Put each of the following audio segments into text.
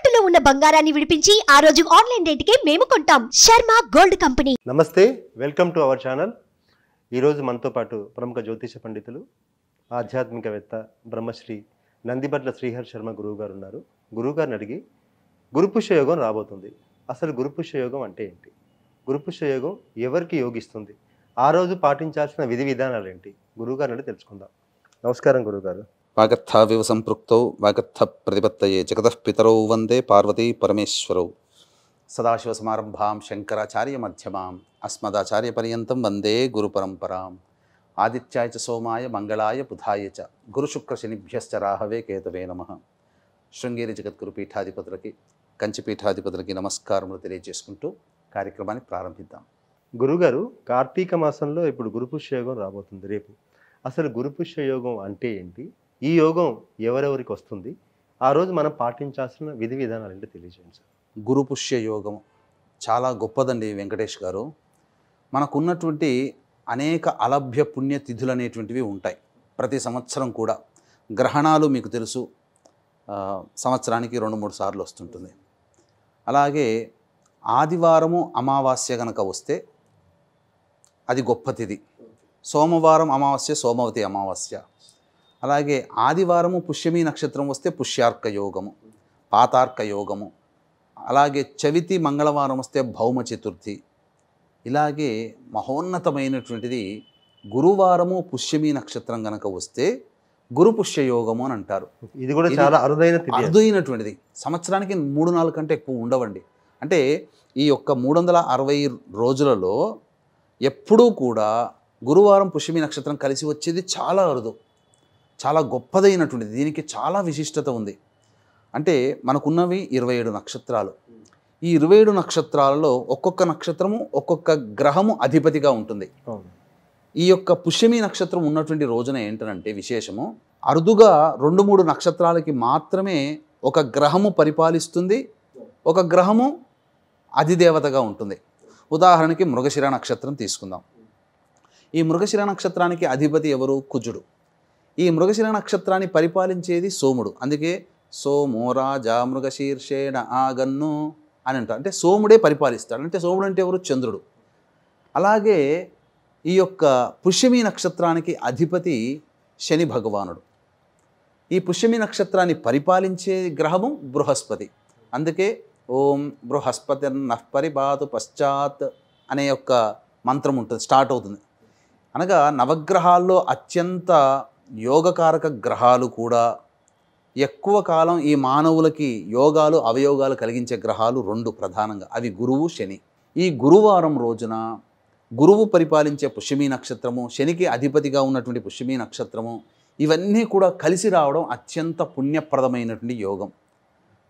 తాకట్టులో ఉన్న బంగారాన్ని విడిపించి ఆ రోజు ఆన్లైన్ రేటుకే మేము కొంటాం. Sharma gold company. నమస్తే, వెల్కమ్ టు అవర్ ఛానల్. ఈరోజు మనతో పాటు ప్రముఖ జ్యోతిష పండితులు, ఆధ్యాత్మికవేత్త, బ్రహ్మశ్రీ నందిబట్ల శ్రీహర్ శర్మ గురువు గారు ఉన్నారు. గురువుగారిని అడిగి గురుపుష్య యోగం రాబోతుంది. అసలు గురుపుష్య యోగం అంటే ఏంటి? గురుపుష్య యోగం ఎవరికి యోగిస్తుంది? ఆ రోజు పాటించాల్సిన విధి విధానాలు ఏంటి? గురువుగారిని అడిగి తెలుసుకుందాం. నమస్కారం గురువుగారు. వాగర్థావివ సంపృక్తౌ వాగర్థ ప్రతిపత్తయే జగతః పితరౌ వందే పార్వతీ పరమేశ్వరౌ. సదాశివసమారంభాం శంకరాచార్య మధ్యమాం అస్మదాచార్య పర్యంతం వందే గురు పరంపరాం. ఆదిత్యాయ చ సోమాయ మంగళాయ బుధాయ చ గురుశుక్ర శనిభ్యశ్చ రాహవే కేతవే నమః. శృంగేరి జగద్గురు పీఠాధిపతులకి, కంచి పీఠాధిపతులకి నమస్కారములు తెలియజేసుకుంటూ కార్యక్రమాన్ని ప్రారంభిద్దాం. గురుగారు, కార్తీక మాసంలో ఇప్పుడు గురుపుష్య యోగం రాబోతుంది రేపు. అసలు గురుపుష్య యోగం అంటే ఏంటి? ఈ యోగం ఎవరెవరికి వస్తుంది? ఆ రోజు మనం పాటించాల్సిన విధి విధానాలు ఏంటో తెలియజేయండి సార్. గురుపుష్య యోగం చాలా గొప్పదండి వెంకటేష్ గారు. మనకున్నటువంటి అనేక అలభ్య పుణ్య తిథులు అనేటువంటివి ఉంటాయి ప్రతి సంవత్సరం కూడా. గ్రహణాలు మీకు తెలుసు, సంవత్సరానికి 2-3 సార్లు వస్తుంటుంది. అలాగే ఆదివారము అమావాస్య కనుక వస్తే అది గొప్ప తిథి. సోమవారం అమావాస్య సోమవతి అమావాస్య. అలాగే ఆదివారము పుష్యమి నక్షత్రం వస్తే పుష్యార్క యోగము, పాతార్క యోగము. అలాగే చవితి మంగళవారం వస్తే భౌమ చతుర్థి. ఇలాగే మహోన్నతమైనటువంటిది గురువారము పుష్యమి నక్షత్రం కనుక వస్తే గురు పుష్య యోగము అని అంటారు. ఇది కూడా చాలా అరుదైనటువంటిది. సంవత్సరానికి 3-4 కంటే ఎక్కువ ఉండవండి. అంటే ఈ యొక్క 360 రోజులలో ఎప్పుడూ కూడా గురువారం పుష్యమి నక్షత్రం కలిసి వచ్చేది చాలా అరుదు, చాలా గొప్పదైనటువంటిది. దీనికి చాలా విశిష్టత ఉంది. అంటే మనకున్నవి 27 నక్షత్రాలు. ఈ 27 నక్షత్రాలలో ఒక్కొక్క నక్షత్రము ఒక్కొక్క గ్రహము అధిపతిగా ఉంటుంది. ఈ యొక్క పుష్యమి నక్షత్రం ఉన్నటువంటి రోజున ఏంటంటే విశేషము, అరుదుగా 2-3 నక్షత్రాలకి మాత్రమే ఒక గ్రహము పరిపాలిస్తుంది, ఒక గ్రహము అధిదేవతగా ఉంటుంది. ఉదాహరణకి మృగశిర నక్షత్రం తీసుకుందాం. ఈ మృగశిర నక్షత్రానికి అధిపతి ఎవరు? కుజుడు. ఈ మృగశిర నక్షత్రాన్ని పరిపాలించేది సోముడు. అందుకే సోమో రాజా మృగశీర్షేణ ఆగన్ను అని అంటారు. అంటే సోముడే పరిపాలిస్తాడు. అంటే సోముడు అంటే ఎవరు? చంద్రుడు. అలాగే ఈ యొక్క పుష్యమి నక్షత్రానికి అధిపతి శని భగవానుడు. ఈ పుష్యమి నక్షత్రాన్ని పరిపాలించే గ్రహము బృహస్పతి. అందుకే ఓం బృహస్పతిర్నః పరిపాతు పశ్చాత్ అనే యొక్క మంత్రం ఉంటుంది, స్టార్ట్ అవుతుంది. అనగా నవగ్రహాల్లో అత్యంత యోగకారక గ్రహాలు కూడా ఎక్కువ కాలం ఈ మానవులకి యోగాలు అవయోగాలు కలిగించే గ్రహాలు 2 ప్రధానంగా. అవి గురువు, శని. ఈ గురువారం రోజున గురువు పరిపాలించే పుష్యమి నక్షత్రము, శనికి అధిపతిగా ఉన్నటువంటి పుష్యమి నక్షత్రము, ఇవన్నీ కూడా కలిసి రావడం అత్యంత పుణ్యప్రదమైనటువంటి యోగం.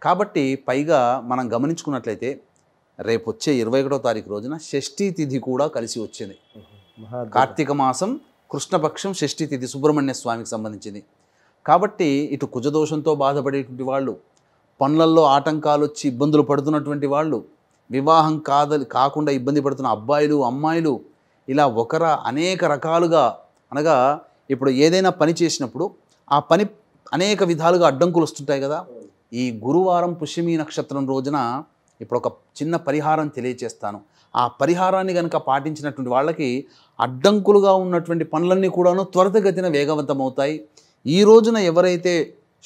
కాబట్టి పైగా మనం గమనించుకున్నట్లయితే రేపు వచ్చే 21వ తారీఖు రోజున షష్ఠీ తిథి కూడా కలిసి వచ్చింది. కార్తీక మాసం కృష్ణపక్షం షష్ఠీ తిథి సుబ్రహ్మణ్య స్వామికి సంబంధించింది. కాబట్టి ఇటు కుజదోషంతో బాధపడేటువంటి వాళ్ళు, పనులల్లో ఆటంకాలు వచ్చి ఇబ్బందులు పడుతున్నటువంటి వాళ్ళు, వివాహం కాకుండా ఇబ్బంది పడుతున్న అబ్బాయిలు, అమ్మాయిలు, ఇలా అనేక రకాలుగా, అనగా ఇప్పుడు ఏదైనా పని చేసినప్పుడు ఆ పని అనేక విధాలుగా అడ్డంకులు వస్తుంటాయి కదా. ఈ గురువారం పుష్యమి నక్షత్రం రోజున ఇప్పుడు ఒక చిన్న పరిహారం తెలియచేస్తాను. ఆ పరిహారాన్ని కనుక పాటించినటువంటి వాళ్ళకి అడ్డంకులుగా ఉన్నటువంటి పనులన్నీ కూడాను త్వరితగతిన వేగవంతమవుతాయి. ఈ రోజున ఎవరైతే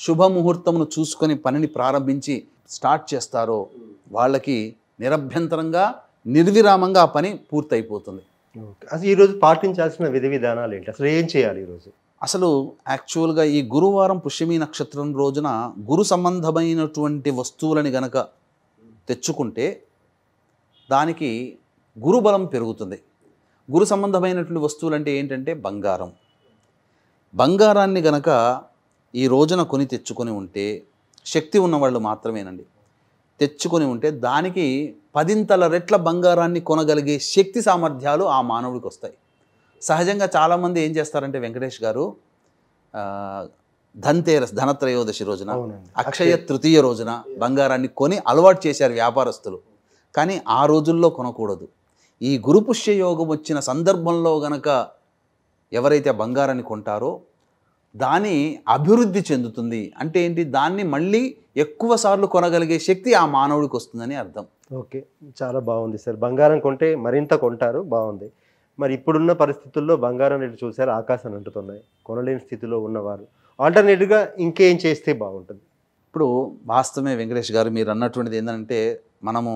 శుభముహూర్తమును చూసుకొని పనిని ప్రారంభించి స్టార్ట్ చేస్తారో వాళ్ళకి నిరభ్యంతరంగా నిర్విరామంగా ఆ పని పూర్తయిపోతుంది. అసలు ఈరోజు పాటించాల్సిన విధి విధానాలు ఏంటి? అసలు ఏం చేయాలి ఈరోజు? అసలు యాక్చువల్గా ఈ గురువారం పుష్యమి నక్షత్రం రోజున గురు సంబంధమైనటువంటి వస్తువులని గనక తెచ్చుకుంటే దానికి గురుబలం పెరుగుతుంది. గురు సంబంధమైనటువంటి వస్తువులు అంటే ఏంటంటే బంగారం. బంగారాన్ని గనక ఈ రోజున కొని తెచ్చుకొని ఉంటే, శక్తి ఉన్నవాళ్ళు మాత్రమేనండి, తెచ్చుకొని ఉంటే దానికి 10 రెట్ల బంగారాన్ని కొనగలిగే శక్తి సామర్థ్యాలు ఆ మానవుడికి వస్తాయి. సహజంగా చాలామంది ఏం చేస్తారంటే వెంకటేష్ గారు, ధనత్రయోదశి రోజున, అక్షయ తృతీయ రోజున బంగారాన్ని కొని అలవాటు చేశారు వ్యాపారస్తులు. కానీ ఆ రోజుల్లో కొనకూడదు. ఈ గురుపుష్య యోగం వచ్చిన సందర్భంలో గనక ఎవరైతే బంగారాన్ని కొంటారో దాని అభివృద్ధి చెందుతుంది. అంటే ఏంటి, దాన్ని మళ్ళీ ఎక్కువ సార్లు కొనగలిగే శక్తి ఆ మానవుడికి వస్తుందని అర్థం. ఓకే, చాలా బాగుంది సార్. బంగారం కొంటే మరింత కొంటారు, బాగుంది. మరి ఇప్పుడున్న పరిస్థితుల్లో బంగారం రేటు చూసారు, ఆకాశాన్ని అంటుతున్నాయి. కొనలేని స్థితిలో ఉన్నవారు ఆల్టర్నేటివ్గా ఇంకేం చేస్తే బాగుంటుంది? ఇప్పుడు వాస్తవమే వెంకటేష్ గారు, మీరు అన్నటువంటిది ఏంటంటే, మనము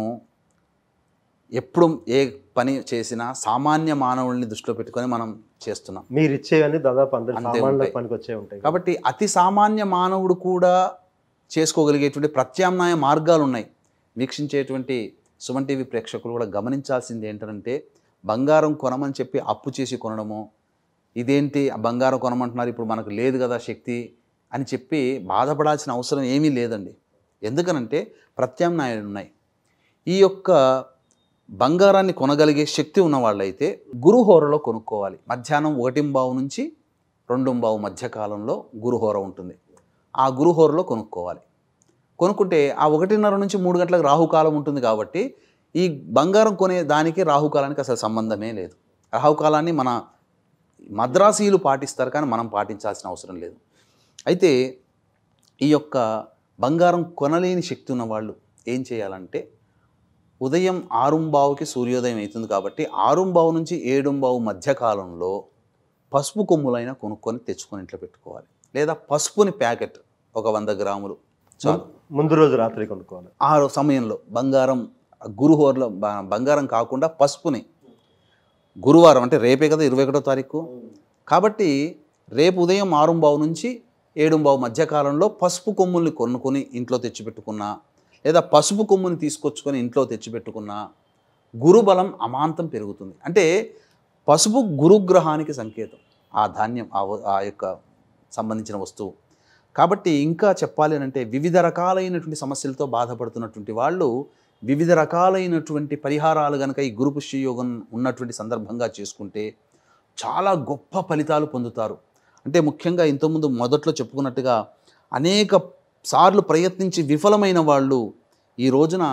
ఎప్పుడు ఏ పని చేసినా సామాన్య మానవుల్ని దృష్టిలో పెట్టుకొని మనం చేస్తున్నాం. మీరు ఇచ్చేవన్నీ దాదాపు అందరి అంతే సామాన్ల ఉంటాయి. పనికి వచ్చే ఉంటాయి. కాబట్టి అతి సామాన్య మానవుడు కూడా చేసుకోగలిగేటువంటి ప్రత్యామ్నాయ మార్గాలు ఉన్నాయి. వీక్షించేటువంటి సుమన్ టీవీ ప్రేక్షకులు కూడా గమనించాల్సింది ఏంటంటే, బంగారం కొనమని చెప్పి అప్పు చేసి కొనడము, ఇదేంటి బంగారం కొనమంటున్నారు, ఇప్పుడు మనకు లేదు కదా శక్తి అని చెప్పి బాధపడాల్సిన అవసరం ఏమీ లేదండి. ఎందుకనంటే ప్రత్యామ్నాయాలు ఉన్నాయి. ఈ యొక్క బంగారాన్ని కొనగలిగే శక్తి ఉన్న వాళ్ళైతే గురుహోరలో కొనుక్కోవాలి. మధ్యాహ్నం 1:15 నుంచి 2:15 మధ్య కాలంలో గురుహోర ఉంటుంది. ఆ గురుహోరలో కొనుక్కోవాలి. కొనుక్కుంటే ఆ 1:30 నుంచి 3 గంటలకు రాహుకాలం ఉంటుంది. కాబట్టి ఈ బంగారం కొనే దానికి రాహుకాలానికి అసలు సంబంధమే లేదు. రాహుకాలాన్ని మన మద్రాసీలు పాటిస్తారు, కానీ మనం పాటించాల్సిన అవసరం లేదు. అయితే ఈ యొక్క బంగారం కొనలేని శక్తి ఉన్న వాళ్ళు ఏం చేయాలంటే, ఉదయం 6:15కి సూర్యోదయం అవుతుంది కాబట్టి 6:15 నుంచి 7:15 మధ్య కాలంలో పసుపు కొమ్ములైనా కొనుక్కొని తెచ్చుకొని ఇంట్లో పెట్టుకోవాలి. లేదా పసుపుని ప్యాకెట్ ఒక 100 గ్రాములు చాలు. ముందు రోజు రాత్రి కొనుక్కోవాలి. ఆ సమయంలో బంగారం గురుహోరలో బంగారం కాకుండా పసుపుని, గురువారం అంటే రేపే కదా 21వ తారీఖు, కాబట్టి రేపు ఉదయం 6:15 నుంచి 7:15 మధ్యకాలంలో పసుపు కొమ్ముల్ని కొనుక్కొని ఇంట్లో తెచ్చిపెట్టుకున్నా, లేదా పసుపు కొమ్ముని తీసుకొచ్చుకొని ఇంట్లో తెచ్చిపెట్టుకున్నా గురుబలం అమాంతం పెరుగుతుంది. అంటే పసుపు గురుగ్రహానికి సంకేతం, ఆ ధాన్యం, ఆ యొక్క సంబంధించిన వస్తువు. కాబట్టి ఇంకా చెప్పాలి అంటే, వివిధ రకాలైనటువంటి సమస్యలతో బాధపడుతున్నటువంటి వాళ్ళు వివిధ రకాలైనటువంటి పరిహారాలు కనుక ఈ గురు పుష్యయోగం ఉన్నటువంటి సందర్భంగా చేసుకుంటే చాలా గొప్ప ఫలితాలు పొందుతారు. అంటే ముఖ్యంగా ఇంతకుముందు మొదట్లో చెప్పుకున్నట్టుగా అనేక సార్లు ప్రయత్నించి విఫలమైన వాళ్ళు ఈ రోజున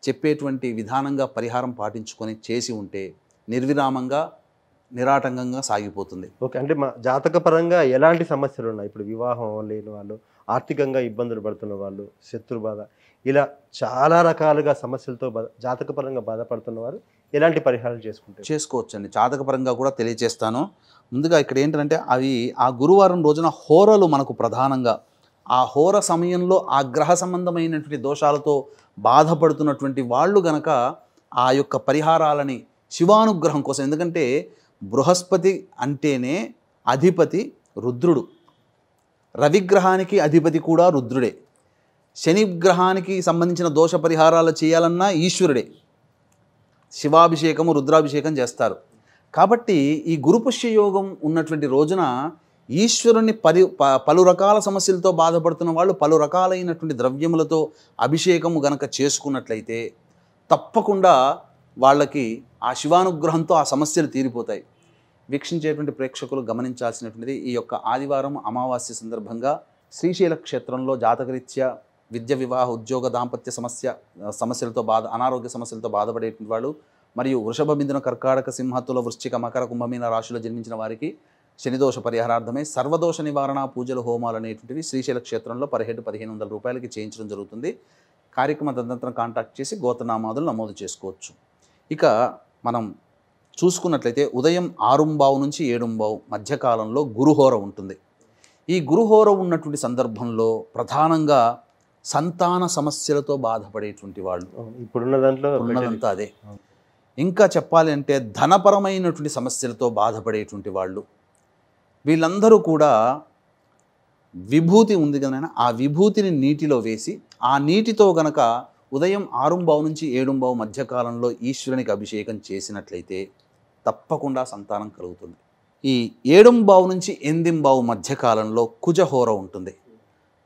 చెప్పేటువంటి విధానంగా పరిహారం పాటించుకొని చేసి ఉంటే నిర్విరామంగా నిరాటంకంగా సాగిపోతుంది. ఓకే, అంటే మా జాతకపరంగా ఎలాంటి సమస్యలు ఉన్నాయి? ఇప్పుడు వివాహం లేని వాళ్ళు, ఆర్థికంగా ఇబ్బందులు పడుతున్న వాళ్ళు, శత్రు బాధ, ఇలా చాలా రకాలుగా సమస్యలతో జాతకపరంగా బాధపడుతున్న వారు ఎలాంటి పరిహారాలు చేసుకోవచ్చండి? జాతకపరంగా కూడా తెలియజేస్తాను. ముందుగా ఇక్కడ ఏంటంటే, అవి ఆ గురువారం రోజున హోరలు మనకు ప్రధానంగా, ఆ హోర సమయంలో ఆ గ్రహ సంబంధమైనటువంటి దోషాలతో బాధపడుతున్నటువంటి వాళ్ళు గనక ఆ యొక్క పరిహారాలని శివానుగ్రహం కోసం, ఎందుకంటే బృహస్పతి అంటేనే అధిపతి రుద్రుడు, రవిగ్రహానికి అధిపతి కూడా రుద్రుడే, శని గ్రహానికి సంబంధించిన దోష పరిహారాలు చేయాలన్నా ఈశ్వరుడే, శివాభిషేకము రుద్రాభిషేకం చేస్తారు. కాబట్టి ఈ గురుపుష్య యోగం ఉన్నటువంటి రోజున ఈశ్వరుని పలు రకాల సమస్యలతో బాధపడుతున్న వాళ్ళు పలు రకాలైనటువంటి ద్రవ్యములతో అభిషేకము గనక చేసుకున్నట్లయితే తప్పకుండా వాళ్ళకి ఆ శివానుగ్రహంతో ఆ సమస్యలు తీరిపోతాయి. వీక్షించేటువంటి ప్రేక్షకులు గమనించాల్సినటువంటిది, ఈ యొక్క ఆదివారం అమావాస్య సందర్భంగా శ్రీశైల క్షేత్రంలో జాతకరీత్యా విద్య, వివాహ, ఉద్యోగ, దాంపత్య సమస్యలతో అనారోగ్య సమస్యలతో బాధపడేటువంటి వాళ్ళు, మరియు వృషభ, మిథున, కర్కాటక, సింహ, తుల, వృశ్చిక, మకర, కుంభమీన రాశిలో జన్మించిన వారికి శనిదోష పరిహారార్థమై సర్వదోష నివారణ పూజలు, హోమాలు అనేటువంటివి శ్రీశైల క్షేత్రంలో 1700-1500 రూపాయలకి చేయించడం జరుగుతుంది. కార్యక్రమ తదనంతరం కాంటాక్ట్ చేసి గోత్రనామాదులు నమోదు చేసుకోవచ్చు. ఇక మనం చూసుకున్నట్లయితే ఉదయం 6:15 నుంచి 7:15 మధ్యకాలంలో గురుహోర ఉంటుంది. ఈ గురుహోర ఉన్నటువంటి సందర్భంలో ప్రధానంగా సంతాన సమస్యలతో బాధపడేటువంటి వాళ్ళు, ఇప్పుడున్న దాంట్లో ఉన్నదంతా అదే. ఇంకా చెప్పాలి అంటే ధనపరమైనటువంటి సమస్యలతో బాధపడేటువంటి వాళ్ళు, వీళ్ళందరూ కూడా విభూతి ఉంది కదైనా ఆ విభూతిని నీటిలో వేసి, ఆ నీటితో గనక ఉదయం 6:15 నుంచి 7:15 మధ్యకాలంలో ఈశ్వరునికి అభిషేకం చేసినట్లయితే తప్పకుండా సంతానం కలుగుతుంది. ఈ 7:15 నుంచి 8:15 మధ్యకాలంలో కుజహోర ఉంటుంది.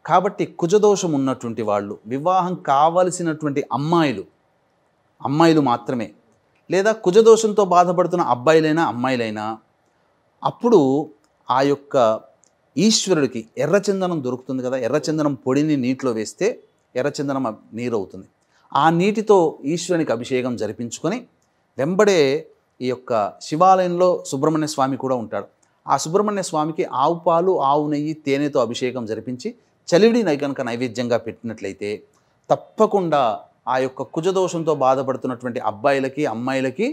కాబట్టి కుజదోషం ఉన్నటువంటి వాళ్ళు, వివాహం కావలసినటువంటి అమ్మాయిలు మాత్రమే, లేదా కుజదోషంతో బాధపడుతున్న అబ్బాయిలైనా అమ్మాయిలైనా, అప్పుడు ఆ యొక్క ఈశ్వరుడికి ఎర్రచందనం దొరుకుతుంది కదా, ఎర్రచందనం పొడిని నీటిలో వేస్తే ఎర్రచందనం నీరు అవుతుంది. ఆ నీటితో ఈశ్వరునికి అభిషేకం జరిపించుకొని వెంబడే ఈ యొక్క శివాలయంలో సుబ్రహ్మణ్య స్వామి కూడా ఉంటాడు. ఆ సుబ్రహ్మణ్య స్వామికి ఆవు పాలు ఆవు నెయ్యి తేనెతో అభిషేకం జరిపించి చలివిడి కనుక నైవేద్యంగా పెట్టినట్లయితే తప్పకుండా ఆ యొక్క కుజదోషంతో బాధపడుతున్నటువంటి అబ్బాయిలకి అమ్మాయిలకి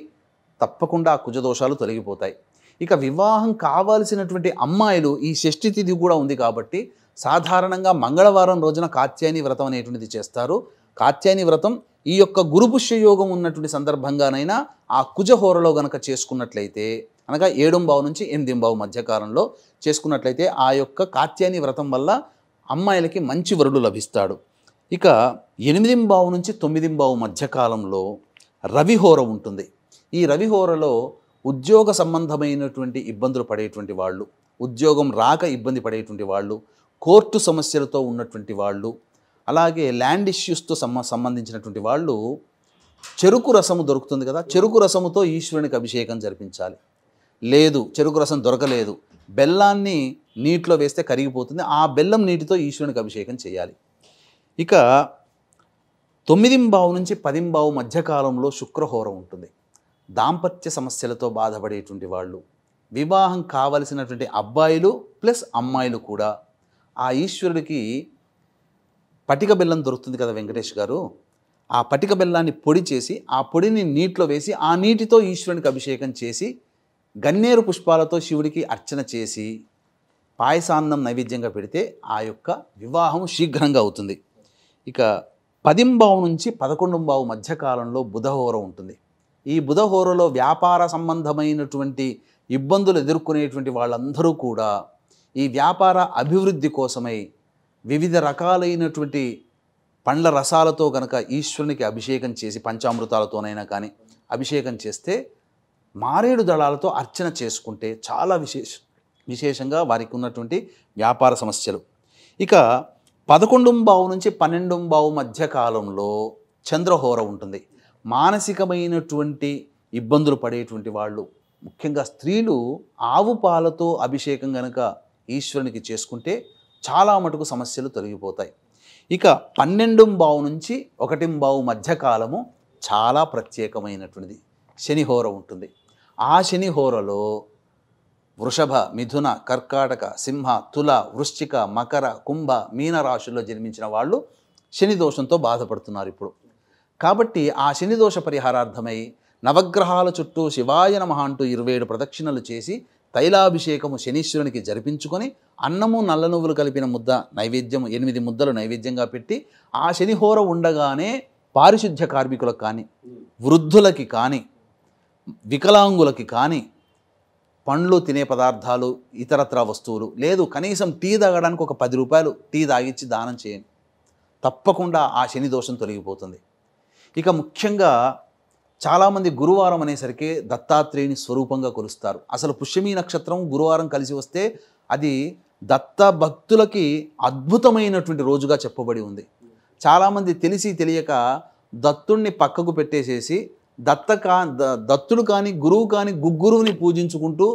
తప్పకుండా ఆ కుజదోషాలు తొలగిపోతాయి. ఇక వివాహం కావాల్సినటువంటి అమ్మాయిలు ఈ షష్ఠి తిథి కూడా ఉంది కాబట్టి సాధారణంగా మంగళవారం రోజున కాత్యాయని వ్రతం అనేటువంటిది చేస్తారు. కాత్యాయని వ్రతం ఈ యొక్క గురుపుష్య యోగం ఉన్నటువంటి సందర్భంగానైనా ఆ కుజహోరలో గనక చేసుకున్నట్లయితే, అనగా 7:15 నుంచి 8:15 మధ్యకాలంలో చేసుకున్నట్లయితే ఆ యొక్క కాత్యాయని వ్రతం వల్ల అమ్మాయిలకి మంచి వరుడు లభిస్తాడు. ఇక 8:15 నుంచి 9:15 మధ్యకాలంలో రవిహోర ఉంటుంది. ఈ రవిహోరలో ఉద్యోగ సంబంధమైనటువంటి ఇబ్బందులు పడేటువంటి వాళ్ళు, ఉద్యోగం రాక ఇబ్బంది పడేటువంటి వాళ్ళు, కోర్టు సమస్యలతో ఉన్నటువంటి వాళ్ళు, అలాగే ల్యాండ్ ఇష్యూస్తో సంబంధించినటువంటి వాళ్ళు చెరుకు రసము దొరుకుతుంది కదా, చెరుకు రసముతో ఈశ్వరునికి అభిషేకం జరిపించాలి. లేదు చెరుకు రసం దొరకలేదు, బెల్లాన్ని నీటిలో వేస్తే కరిగిపోతుంది, ఆ బెల్లం నీటితో ఈశ్వరునికి అభిషేకం చేయాలి. ఇక 9:15 నుంచి 10:15 మధ్యకాలంలో శుక్రహోరం ఉంటుంది. దాంపత్య సమస్యలతో బాధపడేటువంటి వాళ్ళు, వివాహం కావలసినటువంటి అబ్బాయిలు ప్లస్ అమ్మాయిలు కూడా ఆ ఈశ్వరుడికి పటిక బెల్లం దొరుకుతుంది కదా వెంకటేష్ గారు, ఆ పటిక బెల్లాన్ని పొడి చేసి ఆ పొడిని నీటిలో వేసి ఆ నీటితో ఈశ్వరునికి అభిషేకం చేసి గన్నేరు పుష్పాలతో శివుడికి అర్చన చేసి పాయసాన్నం నైవేద్యంగా పెడితే ఆ యొక్క వివాహం శీఘ్రంగా అవుతుంది. ఇక 10:15 నుంచి 11:15 మధ్యకాలంలో బుధహోరం ఉంటుంది. ఈ బుధహోరలో వ్యాపార సంబంధమైనటువంటి ఇబ్బందులు ఎదుర్కొనేటువంటి వాళ్ళందరూ కూడా ఈ వ్యాపార అభివృద్ధి కోసమై వివిధ రకాలైనటువంటి పండ్ల రసాలతో కనుక ఈశ్వరునికి అభిషేకం చేసి, పంచామృతాలతోనైనా కానీ అభిషేకం చేస్తే, మారేడు దళాలతో అర్చన చేసుకుంటే చాలా విశేషంగా వారికి ఉన్నటువంటి వ్యాపార సమస్యలు. ఇక 11:15 నుంచి 12:15 మధ్యకాలంలో చంద్రహోర ఉంటుంది. మానసికమైనటువంటి ఇబ్బందులు పడేటువంటి వాళ్ళు, ముఖ్యంగా స్త్రీలు ఆవు పాలతో అభిషేకం కనుక ఈశ్వరునికి చేసుకుంటే చాలా మటుకు సమస్యలు తొలగిపోతాయి. ఇక 12:15 నుంచి 1:15 మధ్యకాలము చాలా ప్రత్యేకమైనటువంటిది, శనిహోర ఉంటుంది. ఆ శనిహోరలో వృషభ, మిథున, కర్కాటక, సింహ, తుల, వృశ్చిక, మకర, కుంభ, మీన రాశుల్లో జన్మించిన వాళ్ళు శని దోషంతో బాధపడుతున్నారు ఇప్పుడు. కాబట్టి ఆ శని దోష పరిహారార్థమై నవగ్రహాల చుట్టూ శివాయ నమః అంటూ 27 ప్రదక్షిణలు చేసి తైలాభిషేకము శనీశ్వరునికి జరిపించుకొని అన్నము నల్ల నువ్వులు కలిపిన ముద్ద నైవేద్యం 8 ముద్దలు నైవేద్యంగా పెట్టి ఆ శనిహోర ఉండగానే పారిశుద్ధ్య కార్మికులకు కానీ, వృద్ధులకి కానీ, వికలాంగులకి కానీ పండ్లు, తినే పదార్థాలు, ఇతరత్ర వస్తువులు, లేదు కనీసం టీ తాగడానికి ఒక 10 రూపాయలు టీ తాగిచ్చి దానం చేయండి, తప్పకుండా ఆ శని దోషం తొలగిపోతుంది. ఇక ముఖ్యంగా చాలామంది గురువారం అనేసరికి దత్తాత్రేయుని స్వరూపంగా కొలుస్తారు. అసలు పుష్యమీ నక్షత్రం గురువారం కలిసి వస్తే అది దత్త భక్తులకి అద్భుతమైనటువంటి రోజుగా చెప్పబడి ఉంది. చాలామంది తెలిసి తెలియక దత్తుణ్ణి పక్కకు పెట్టేసేసి దత్తుడు కానీ గురువు కానీ గుగ్గురువుని పూజించుకుంటూ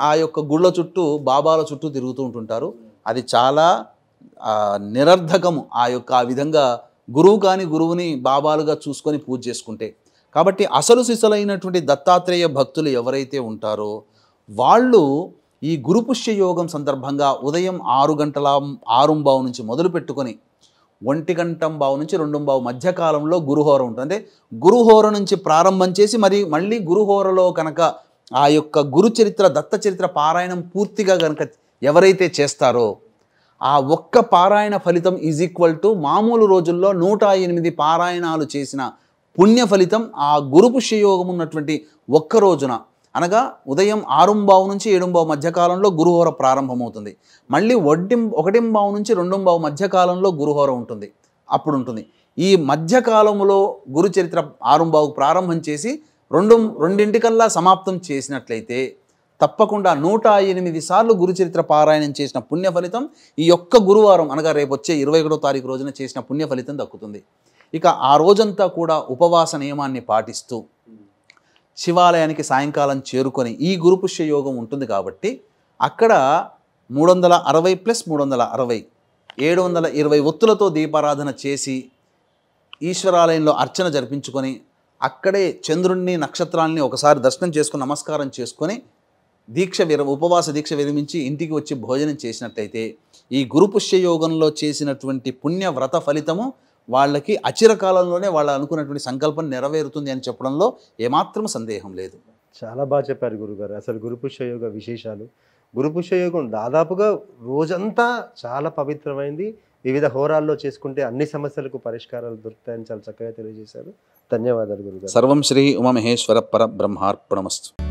ఆ యొక్క గుళ్ళ చుట్టూ బాబాల చుట్టూ తిరుగుతూ ఉంటుంటారు. అది చాలా నిరర్ధకము. ఆ విధంగా గురువు కానీ గురువుని బాబాలుగా చూసుకొని పూజ చేసుకుంటే. కాబట్టి అసలు సిసలైనటువంటి దత్తాత్రేయ భక్తులు ఎవరైతే ఉంటారో వాళ్ళు ఈ గురుపుష్య యోగం సందర్భంగా ఉదయం 6:06 నుంచి మొదలు పెట్టుకొని 1:15 నుంచి 2:15 మధ్యకాలంలో గురుహోర ఉంటుంది. అంటే గురుహోర నుంచి ప్రారంభం చేసి మళ్ళీ గురుహోరలో కనుక ఆ యొక్క గురు చరిత్ర, దత్త చరిత్ర పారాయణం పూర్తిగా కనుక ఎవరైతే చేస్తారో ఆ ఒక్క పారాయణ ఫలితం = మామూలు రోజుల్లో 108 పారాయణాలు చేసిన పుణ్య ఫలితం ఆ గురుపుష్య యోగం ఉన్నటువంటి ఒక్క రోజున, అనగా ఉదయం 6:15 నుంచి 7:15 మధ్యకాలంలో గురుహోర ప్రారంభమవుతుంది. మళ్ళీ 1:15 నుంచి 2:15 మధ్యకాలంలో గురుహోర ఉంటుంది. అప్పుడు ఉంటుంది. ఈ మధ్యకాలంలో గురు చరిత్ర 6:15 ప్రారంభం చేసి 2:00 సమాప్తం చేసినట్లయితే తప్పకుండా 108 సార్లు గురు చరిత్ర పారాయణం చేసిన పుణ్య ఫలితం ఈ ఒక్క గురువారం, అనగా రేపు వచ్చే 21వ తారీఖు రోజున చేసిన పుణ్య ఫలితం దక్కుతుంది. ఇక ఆ రోజంతా కూడా ఉపవాస నియమాన్ని పాటిస్తూ శివాలయానికి సాయంకాలం చేరుకొని ఈ గురుపుష్య యోగం ఉంటుంది కాబట్టి అక్కడ 360 + 360 720 ఒత్తులతో దీపారాధన చేసి ఈశ్వరాలయంలో అర్చన జరిపించుకొని అక్కడే చంద్రుణ్ణి, నక్షత్రాలని ఒకసారి దర్శనం చేసుకుని నమస్కారం చేసుకొని ఉపవాస దీక్ష విరమించి ఇంటికి వచ్చి భోజనం చేసినట్టయితే ఈ గురు పుష్యయోగంలో చేసినటువంటి పుణ్య వ్రత ఫలితము వాళ్ళకి అచిరకాలంలోనే వాళ్ళు అనుకున్నటువంటి సంకల్పం నెరవేరుతుంది అని చెప్పడంలో ఏమాత్రం సందేహం లేదు. చాలా బాగా చెప్పారు గురుగారు. అసలు గురు పుష్యయోగ విశేషాలు, గురు పుష్యయోగం దాదాపుగా రోజంతా చాలా పవిత్రమైంది. వివిధ హోరాల్లో చేసుకుంటే అన్ని సమస్యలకు పరిష్కారాలు దొరుకుతాయని చాలా చక్కగా తెలియజేశారు. ధన్యవాదాలు గురుగారు. సర్వం శ్రీ ఉమామహేశ్వర పర బ్రహ్మార్పణమస్తు.